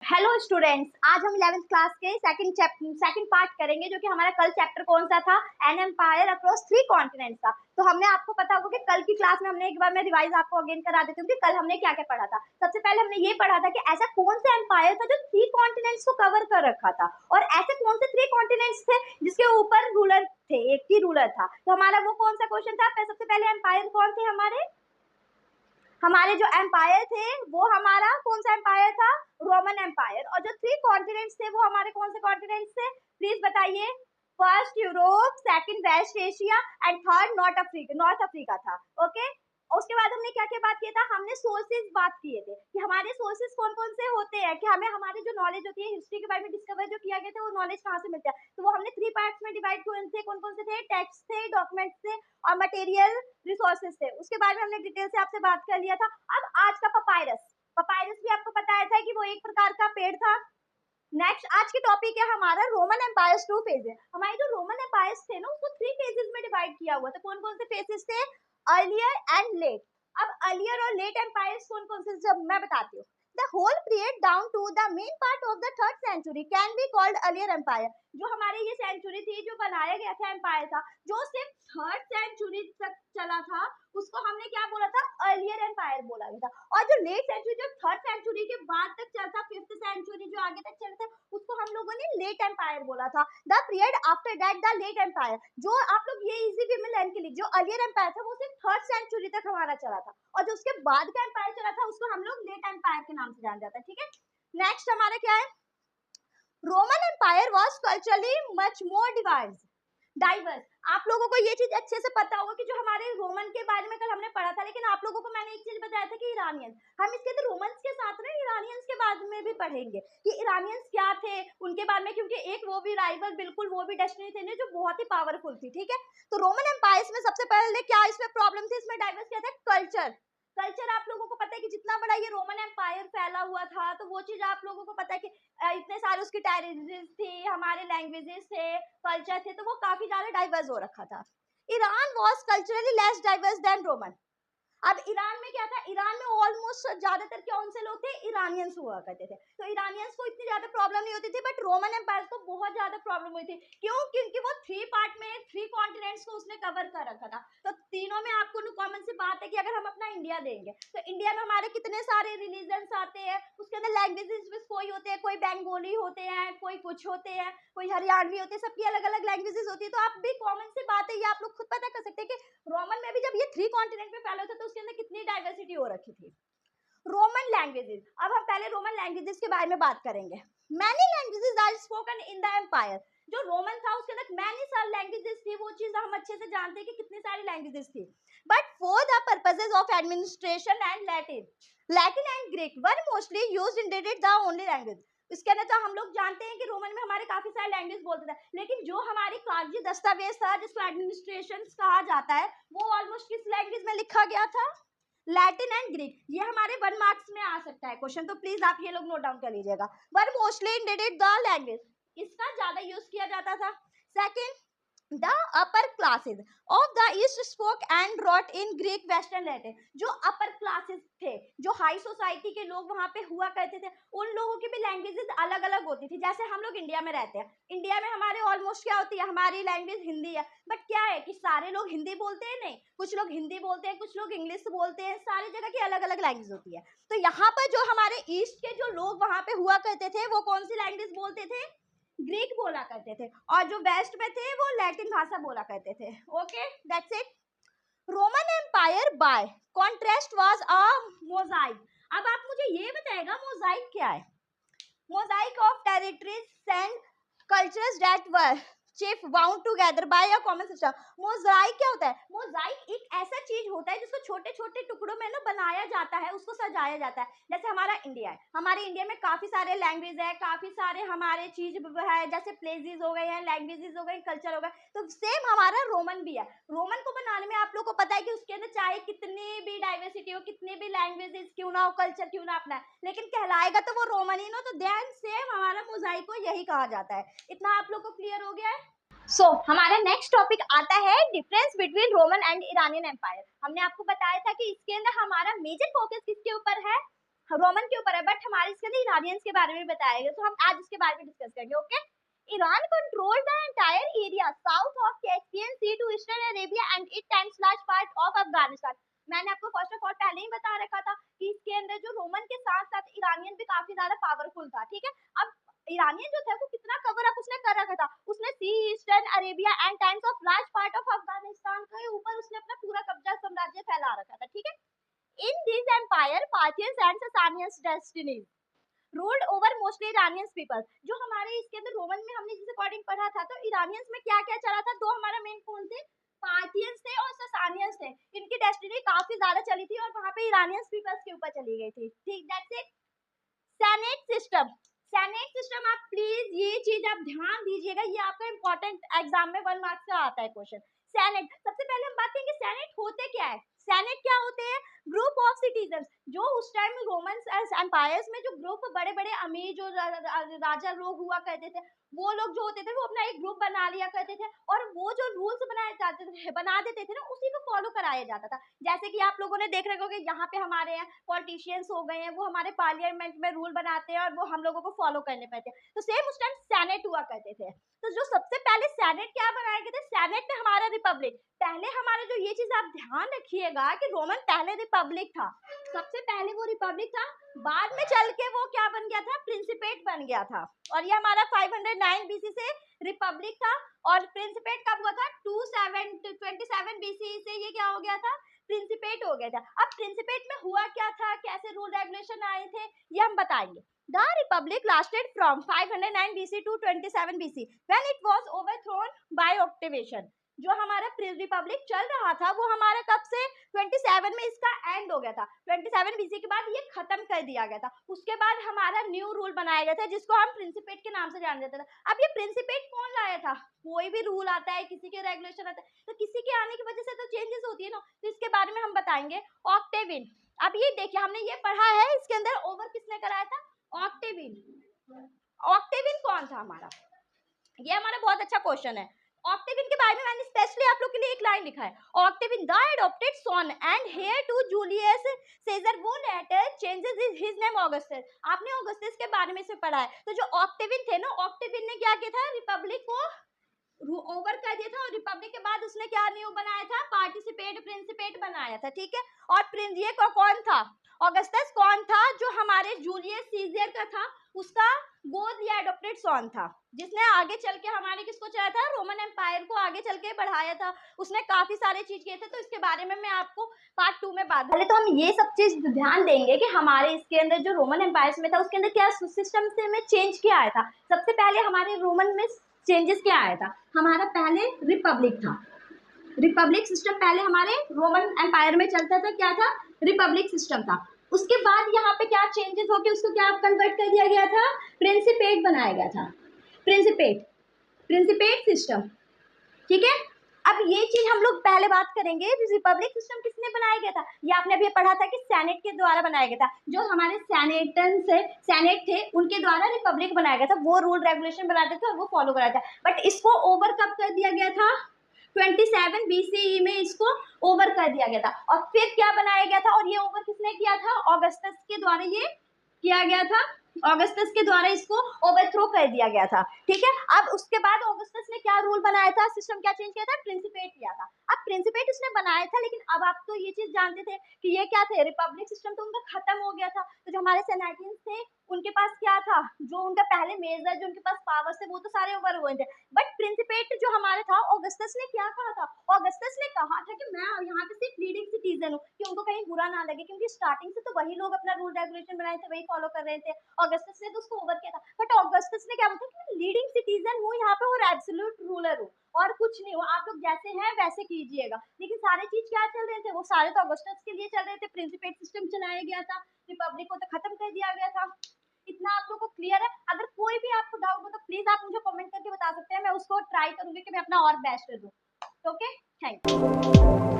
Hello students, आज हम 11th class के सेकंड पार्ट करेंगे, जो कि हमारा कल चैप्टर कौन सा था, एन एम्पायर अक्रॉस 3 कॉन्टिनेंट्स था। तो हमने आपको पता होगा कि कल की क्लास में हमने एक बार मैं रिवाइज आपको अगेन करा देती हूँ कि कल हमने क्या क्या पढ़ा था। सबसे पहले हमने ये पढ़ा था कि ऐसा कौन सा एम्पायर था जो 3 कॉन्टिनेंट्स को कवर कर रखा था, और ऐसे कौन से 3 कॉन्टिनेंट्स थे जिसके ऊपर रूलर थे, एक ही रूलर था। तो हमारा वो कौन सा क्वेश्चन था। सबसे पहले एम्पायर कौन थे हमारे जो एम्पायर थे वो हमारा कौन सा एम्पायर था, रोमन एम्पायर। और जो 3 कॉन्टिनेंट्स थे वो हमारे कौन से कॉन्टिनेंट्स थे, प्लीज बताइए। First Europe, second West Asia and third North Africa था। ओके, उसके बाद हमने क्या क्या बात किया था, हमने सोर्सेज बात किए थे कि हमारे सोर्सेज कौन कौन से होते हैं, कि हमें हमारे जो नॉलेज होती है हिस्ट्री के बारे में डिस्कवर जो किया गया था वो नॉलेज कहाँ से मिलता है। तो वो हमने 3 पार्ट्स में डिवाइड किए थे। कौन कौन से थे, टेक्स्ट थे, डॉक्यूमेंट्स थे और मटेरियल रिसोर्सेज थे। उसके बारे में हमने डिटेल से आपसे बात कर लिया था। अब आज का पपायरस भी आपको पता था कि वो एक प्रकार का पेड़ था। नेक्स्ट आज की टॉपिक है हमारा रोमन एम्पायर्स 2 फेजेस। हमारे जो रोमन एम्पायर्स थे ना उसको 3 फेजेस में डिवाइड किया हुआ था। कौन कौन से फेजेस थे, अर्लियर एंड लेट। अब अर्लियर और लेट एम्पायर्स कौन कौन से, जब मैं बताती हूँ। The whole period down to the main part of the 3rd century can be called earlier empire. जो हमारे ये सेंचुरी थी, जो बनाया गया था एम्पायर था, जो सिर्फ 3rd सेंचुरी तक चला था, उसको हमने क्या बोला था, अर्लियर एम्पायर बोला गया था। और जो लेट सेंचुरी, जो 3rd सेंचुरी के बाद तक चलता, 5th सेंचुरी जो आगे तक चलता, उसको हम लोगों ने लेट एम्पायर बोला था। The period after that the late empire. जो आप लोग ये इजी वे में लर्न के लिए, जो अर्लियर एम्पायर था वो सिर्फ 3rd सेंचुरी तक हमारा चला था, और जो उसके बाद का एम्पायर चला था उसको हम लोग लेट एम्पायर के नाम से जाना जाता है। ठीक है, नेक्स्ट हमारा क्या है, Roman empire was culturally much more diverse. आप लोगों को ये चीज अच्छे से पता होगा कि जो हमारे रोमन के बारे में कल हमने पढ़ा था, लेकिन आप लोगों को मैंने एक चीज बताया था कि ईरानियंस, हम इसके अंदर रोमन्स के साथ में ईरानियंस के बाद में भी पढ़ेंगे कि ईरानियंस क्या थे उनके बारे में, क्योंकि एक वो भी राइवल, बिल्कुल वो भी डेस्टिनी थे जो बहुत ही पावरफुल थी। ठीक है, तो रोमन एम्पायर्स में सबसे पहले क्या इसमें प्रॉब्लम थी, इसमें डाइवर्स क्या था, कल्चर आप लोगों को पता है कि जितना बड़ा ये रोमन एम्पायर फैला हुआ था, तो वो चीज आप लोगों को पता है कि इतने सारे उसकी टेरिटरीज थी, हमारे लैंग्वेजेस थे, कल्चर थे, तो वो काफी ज्यादा डाइवर्स हो रखा था। Iran was culturally less diverse than Roman. अब ईरान में क्या था, ईरान में ऑलमोस्ट ज्यादातर कौन से लोग थे, ईरानियंस हुआ करते थे। तो ईरानियंस को इतनी ज्यादा प्रॉब्लम नहीं होती थी, बट रोमन एम्पायर को बहुत ज्यादा प्रॉब्लम हुई थी। क्यों, क्योंकि वो 3 पार्ट में 3 कॉन्टिनेंट्स को उसने कवर कर रखा था। तो तीनों में आपको कॉमन सी बात है कि अगर हम अपना इंडिया देंगे तो इंडिया में हमारे कितने सारे रिलीजन्स आते हैं, उसके अंदर लैंग्वेजेस भी कोई होते हैं, कोई बंगाली होते हैं, कोई कुछ होते हैं, कोई हरियाणवी होते हैं, सबकी अलग अलग लैंग्वेजेस होती है। तो आप भी कॉमन सी बात है, ये आप लोग खुद पता कर सकते हैं कि रोमन में भी जब ये 3 कॉन्टिनेंट में फैला था तो उसके अंदर कितनी डाइवर्सिटी हो रखी थी। रोमन लैंग्वेजेस, अब हम पहले रोमन लैंग्वेजेस के बारे में बात करेंगे। Many languages are spoken in the empire. जो रोमन था उसके अंदर मैनी सारी लैंग्वेजेस थी, वो चीज हम अच्छे से जानते हैं कि कितनी सारी लैंग्वेजेस थी। But for the purposes of administration and Latin and Greek were mostly used in the only language. इसके अंदर तो हम लोग जानते हैं कि रोमन में हमारे काफी सारे लैंग्वेज बोलते थे, लेकिन जो हमारी कागजी दस्तावेज था जिसको एडमिनिस्ट्रेशन कहा जाता है, वो ऑलमोस्ट किस लैंग्वेज में लिखा गया था, लैटिन एंड ग्रीक। ये हमारे 1 मार्क्स में आ सकता है क्वेश्चन, तो प्लीज आप ये लोग नोट डाउन कर लीजिएगा। Were mostly indebted the language, इसका ज्यादा यूज किया जाता था। Second, the upper classes of the east spoke and wrote in Greek Western Latin। जो upper classes थे, जो हाई सोसाइटी के लोग वहां पे हुआ करते थे, उन लोगों की भी लैंग्वेजेस अलग अलग होती थी। जैसे हम लोग इंडिया में रहते हैं, इंडिया में हमारे ऑलमोस्ट क्या होती है, हमारी लैंग्वेज हिंदी है, बट क्या है कि सारे लोग हिंदी बोलते हैं, नहीं, कुछ लोग हिंदी बोलते हैं, कुछ लोग इंग्लिश बोलते हैं, सारी जगह की अलग अलग लैंग्वेज होती है। तो यहाँ पर जो हमारे ईस्ट के जो लोग वहां पे हुआ करते थे वो कौन सी लैंग्वेज बोलते थे, ग्रीक बोला करते थे, और जो वेस्ट में थे वो लैटिन भाषा बोला करते थे। Okay, that's it. Roman empire by contrast was a mosaic. अब आप मुझे ये बताएगा मोजाइक क्या है। Mosaic of territories and cultures that were chip bound together by a common system. Mosaic क्या होता है, मोजाइक एक ऐसा चीज होता है जिसको छोटे छोटे टुकड़ों में ना बनाया जाता है, उसको सजाया जाता है। जैसे हमारा इंडिया है, हमारे इंडिया में काफी सारे लैंग्वेज है, काफी सारे हमारे चीज है, जैसे प्लेसेस हो गए हैं, लैंग्वेजेस हो गए, कल्चर हो गए, तो सेम हमारा रोमन भी है। रोमन को बनाने में आप लोग को पता है कि उसके अंदर चाहे कितनी भी डाइवर्सिटी हो, कितनी भी लैंग्वेजेस क्यों ना हो, कल्चर क्यों ना अपना, लेकिन कहलाएगा तो वो रोमन ही ना। तो ध्यान सेम हमारा मोजाइक को यही कहा जाता है। इतना आप लोग को क्लियर हो गया है। हमारा नेक्स्ट टॉपिक आता है difference between Roman and Iranian empire. हमने आपको बताया था कि इसके अंदर हमारा मेजर फोकस किसके ऊपर है, रोमन के ऊपर है, बट हमारे इसके अंदर ईरानियंस के बारे में बताया गया, तो हम आज इसके बारे में डिस्कस करेंगे। Okay, Iran control the entire area south of Caspian Sea to eastern Arabia and it times large part of Afghanistan. मैंने आपको फर्स्ट ऑफ ऑल पहले ही बता रखा था कि इसके अंदर जो रोमन के साथ साथ ईरानियन भी काफी ज्यादा पावरफुल था। ठीक है, अब ईरानियन जो था वो कितना कवर अप उसने कर रखा था, उसने सी eastern Arabia and times of large part of Afghanistan के ऊपर उसने अपना पूरा कब्जा साम्राज्य फैला रखा था। ठीक है, in this empire Parthians and Sasanians destinies ruled over mostly Iranian people। जो हमारे इसके अंदर रोमन में हमने जिस अकॉर्डिंग पढ़ा था, तो इरानियंस में क्या क्या चला था, दो हमारा मेन कौन थे, पार्थियंस थे और ससानियंस थे। इनकी डेस्टिनी काफी ज्यादा चली थी और वहां पे इरानियंस पीपल्स के ऊपर चली गई थी। ठीक, that's it. Senate system, senate system आप प्लीज ये चीज आप ध्यान दीजिएगा, ये आपका इंपॉर्टेंट एग्जाम में 1 मार्क्स का आता है क्वेश्चन। सेनेट, सबसे पहले हम बात करेंगे सेनेट होते क्या है। सेनेट क्या होते हैं, ग्रुप ऑफ सिटीजन, जो उस टाइम रोमन एम्पायर्स में जो ग्रुप बड़े बड़े अमीर जो राजा लोग हुआ करते थे, वो लोग जो होते थे वो अपना एक ग्रुप बना लिया करते थे और वो जो रूल्स बनाए जाते थे बना देते थे ना, उसी को फॉलो कराया जाता था। जैसे कि आप लोगों ने देख रहे हो कि यहाँ पे हमारे यहाँ पॉलिटिशियंस हो गए हैं, वो हमारे पार्लियामेंट में रूल बनाते हैं और वो हम लोगों को फॉलो करने पड़ते हैं, तो सेम उस टाइम सेनेट हुआ करते थे। तो जो सबसे पहले सेनेट क्या बनाए गए थे, सेनेट में हमारा रिपब्लिक, पहले हमारा जो ये चीज आप ध्यान रखिएगा कि रोमन पहले रिपब्लिक था, सबसे पहले वो रिपब्लिक था, बाद में चल के वो क्या बन गया था, प्रिंसिपेट बन गया था। और ये हमारा 509 बीसी से रिपब्लिक था और प्रिंसिपेट कब हुआ था, 27 बीसी से ये क्या हो गया था, प्रिंसिपेट हो गया था। अब प्रिंसिपेट में हुआ क्या था, कैसे रूल रेगुलेशन आए थे, ये हम बताएंगे। The republic lasted from 509 BC to 27 BC when it was overthrown by Octavian। जो हमारा रिपब्लिक चल रहा था वो हमारा कब से, 27 में इसका एंड हो गया था, 27 बीसी के बाद ये खत्म कर दिया गया था। उसके बाद हमारा न्यू रूल बनाया गया था जिसको हम प्रिंसिपेट के नाम से जान देते थे। अब ये प्रिंसिपेट कौन लाया था, कोई भी रूल आता है, किसी के रेगुलेशन आता है, तो किसी के आने की वजह से तो चेंजेस होती है ना, तो इसके बारे में हम बताएंगे। ऑक्टेवियन, अब ये देखिए हमने ये पढ़ा है, इसके अंदर ओवर किसने कराया था, ऑक्टेवियन। ऑक्टेवियन कौन था हमारा, ये हमारा बहुत अच्छा क्वेश्चन है। ऑक्टेवियन के बारे में मैंने स्पेशली आप लोग के लिए एक लाइन लिखा है, Octavian the adopted son and heir to Julius Caesar वो letter changes his name Augustus. आपने ऑगस्टस के बारे में से पढ़ा है, तो जो ऑक्टेवियन थे ना, ऑक्टेवियन ने क्या किया था, रिपब्लिक को ओवर कर दिया था और रिपब्लिक के बाद उसने क्या न्यू बनाया था, पार्टिसिपेट प्रिंसिपेट बनाया था। ठीक है, और प्रिंस ये कौन था, ऑगस्टस कौन था, जो हमारे जूलियस सीजर का था, उसका गोद या एडॉप्टेड सन था, जिसने आगे चल के हमारे किसको चलाया था, रोमन एम्पायर को आगे चल के बढ़ाया था। उसने काफी सारे चीज किए थे, तो इसके बारे में मैं आपको पार्ट 2 में बात, पहले तो हम ये सब चीज ध्यान देंगे कि हमारे इसके अंदर जो रोमन एम्पायर में था उसके अंदर क्या सिस्टम से में चेंज किया आया था। सबसे पहले हमारे रोमन में चेंजेस क्या आया था, हमारा पहले रिपब्लिक था, रिपब्लिक सिस्टम पहले हमारे रोमन एम्पायर में चलता था, क्या था, रिपब्लिक सिस्टम था। उसके बाद यहाँ पे क्या चेंजेस होके उसको क्या कन्वर्ट कर दिया गया था, प्रिंसिपेट बनाया गया था, प्रिंसिपेट सिस्टम। ठीक है, अब ये चीज हम लोग पहले बात करेंगे, रिपब्लिक सिस्टम किसने बनाया गया था, ये आपने अभी पढ़ा था कि सेनेट के द्वारा बनाया गया था, जो हमारे सेनेट थे उनके द्वारा रिपब्लिक बनाया गया था, वो रूल रेगुलेशन बनाते थे और वो फॉलो कराया था। बट इसको ओवर कब कर दिया गया था, 27 बीसीई में इसको ओवर कर दिया गया था। और फिर क्या बनाया गया था, और ये ओवर किसने किया था, ऑगस्टस के द्वारा ये किया गया था, ऑगस्टस के द्वारा इसको ओवरथ्रो कर दिया गया था। ठीक है, अब उसके बाद ऑगस्टस ने क्या रूल बनाया था, सिस्टम क्या चेंज किया था, प्रिंसिपेट किया था। अब प्रिंसिपेट उसने बनाया था, लेकिन अब आप तो ये चीज जानते थे कि ये क्या थे, रिपब्लिक सिस्टम तो उनका खत्म हो गया था। तो जो हमारे सेनेटियंस थे उनके पास क्या था, जो उनका पहले मेजर जो उनके पास पावर्स थे वो तो सारे ओवर हुए थे। बट प्रिंसिपेट जो हमारा था, ऑगस्टस ने क्या कहा था, ऑगस्टस ने कहा था कि मैं यहाँ पे सिर्फ लीडिंग सिटीजन हूँ, कि उनको कहीं बुरा ना लगे, क्योंकि स्टार्टिंग से तो वही लोग अपना रूल रेगुलेशन बनाए थे, वही फॉलो कर रहे थे। ऑगस्टस ने तो उसको ओवर किया था, बट ऑगस्टस ने क्या बोला कि मैं लीडिंग सिटीजन हूँ यहाँ पे और एब्सोल्यूट रूलर हूँ और कुछ नहीं हुआ, आप लोग जैसे हैं वैसे कीजिएगा। लेकिन सारे चीज क्या चल रहे थे, वो सारे तो ऑगस्टस के लिए चल रहे थे, प्रिंसिपेट सिस्टम चलाया गया था, रिपब्लिक को तो खत्म कर दिया गया था। इतना आप लोगों को क्लियर है? अगर कोई भी आपको डाउट हो तो प्लीज आप मुझे कमेंट करके बता सकते हैं, मैं उसको ट्राई करूंगी कि मैं अपना और बेस्ट दूं। Okay, thank you.